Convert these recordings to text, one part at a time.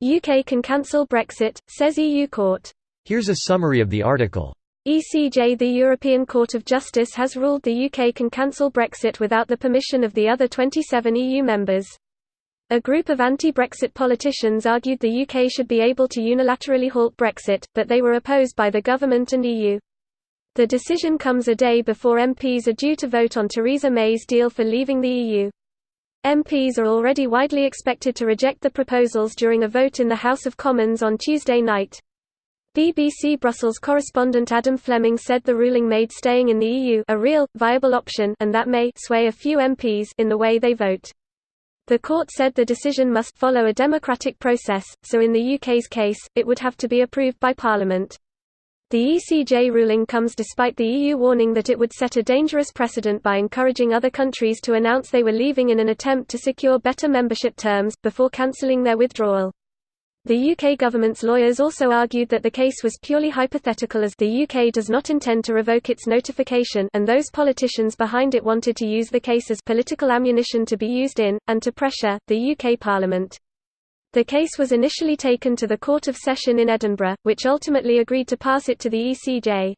UK can cancel Brexit, says EU court. Here's a summary of the article. ECJ. The European Court of Justice has ruled the UK can cancel Brexit without the permission of the other 27 EU members. A group of anti-Brexit politicians argued the UK should be able to unilaterally halt Brexit, but they were opposed by the government and EU. The decision comes a day before MPs are due to vote on Theresa May's deal for leaving the EU. MPs are already widely expected to reject the proposals during a vote in the House of Commons on Tuesday night. BBC Brussels correspondent Adam Fleming said the ruling made staying in the EU a real, viable option and that may sway a few MPs in the way they vote. The court said the decision must follow a democratic process, so in the UK's case, it would have to be approved by Parliament. The ECJ ruling comes despite the EU warning that it would set a dangerous precedent by encouraging other countries to announce they were leaving in an attempt to secure better membership terms, before cancelling their withdrawal. The UK government's lawyers also argued that the case was purely hypothetical as the UK does not intend to revoke its notification, and those politicians behind it wanted to use the case as political ammunition to be used in, and to pressure, the UK Parliament. The case was initially taken to the Court of Session in Edinburgh, which ultimately agreed to pass it to the ECJ.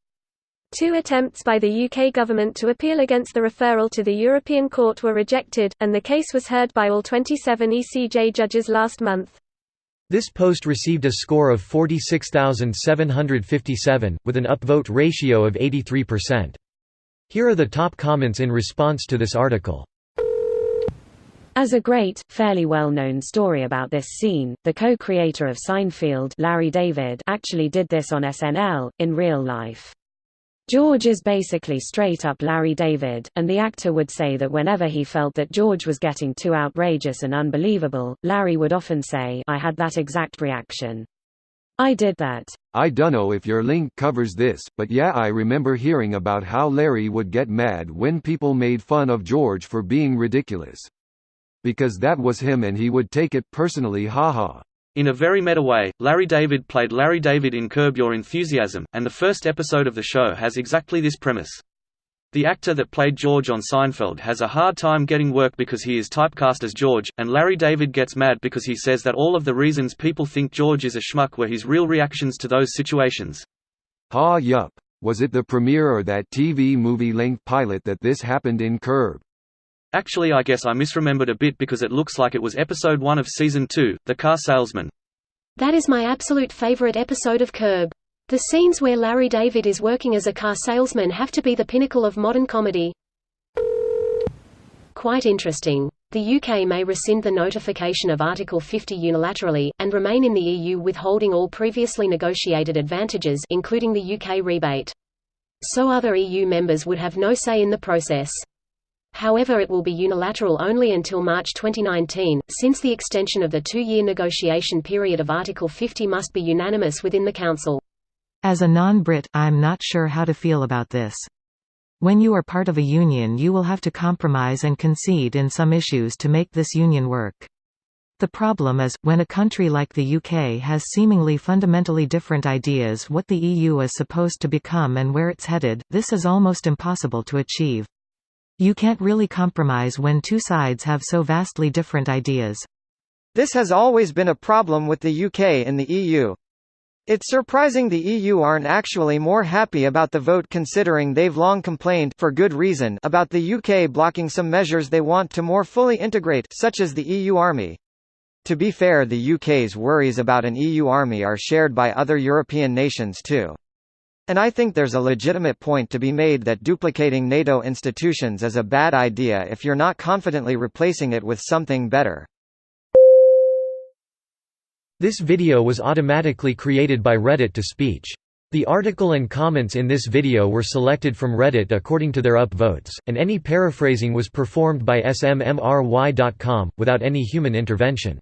2 attempts by the UK government to appeal against the referral to the European Court were rejected, and the case was heard by all 27 ECJ judges last month. This post received a score of 46,757, with an upvote ratio of 83%. Here are the top comments in response to this article. As a great, fairly well-known story about this scene, the co-creator of Seinfeld, Larry David, actually did this on SNL, in real life. George is basically straight-up Larry David, and the actor would say that whenever he felt that George was getting too outrageous and unbelievable, Larry would often say, "I had that exact reaction. I did that." I dunno if your link covers this, but yeah, I remember hearing about how Larry would get mad when people made fun of George for being ridiculous. Because that was him and he would take it personally, haha. In a very meta way, Larry David played Larry David in Curb Your Enthusiasm, and the first episode of the show has exactly this premise. The actor that played George on Seinfeld has a hard time getting work because he is typecast as George, and Larry David gets mad because he says that all of the reasons people think George is a schmuck were his real reactions to those situations. Ha yup. Was it the premiere or that TV movie-length pilot that this happened in Curb? Actually, I guess I misremembered a bit because it looks like it was episode 1 of season 2, The Car Salesman. That is my absolute favorite episode of Curb. The scenes where Larry David is working as a car salesman have to be the pinnacle of modern comedy. Quite interesting. The UK may rescind the notification of Article 50 unilaterally, and remain in the EU withholding all previously negotiated advantages including the UK rebate. So other EU members would have no say in the process. However, it will be unilateral only until March 2019, since the extension of the 2-year negotiation period of Article 50 must be unanimous within the Council. As a non-Brit, I'm not sure how to feel about this. When you are part of a union, you will have to compromise and concede in some issues to make this union work. The problem is, when a country like the UK has seemingly fundamentally different ideas what the EU is supposed to become and where it's headed, this is almost impossible to achieve. You can't really compromise when two sides have so vastly different ideas. This has always been a problem with the UK and the EU. It's surprising the EU aren't actually more happy about the vote considering they've long complained, for good reason, about the UK blocking some measures they want to more fully integrate, such as the EU army. To be fair, the UK's worries about an EU army are shared by other European nations too. And I think there's a legitimate point to be made that duplicating NATO institutions is a bad idea if you're not confidently replacing it with something better. This video was automatically created by Reddit to speech. The article and comments in this video were selected from Reddit according to their upvotes, and any paraphrasing was performed by smmry.com, without any human intervention.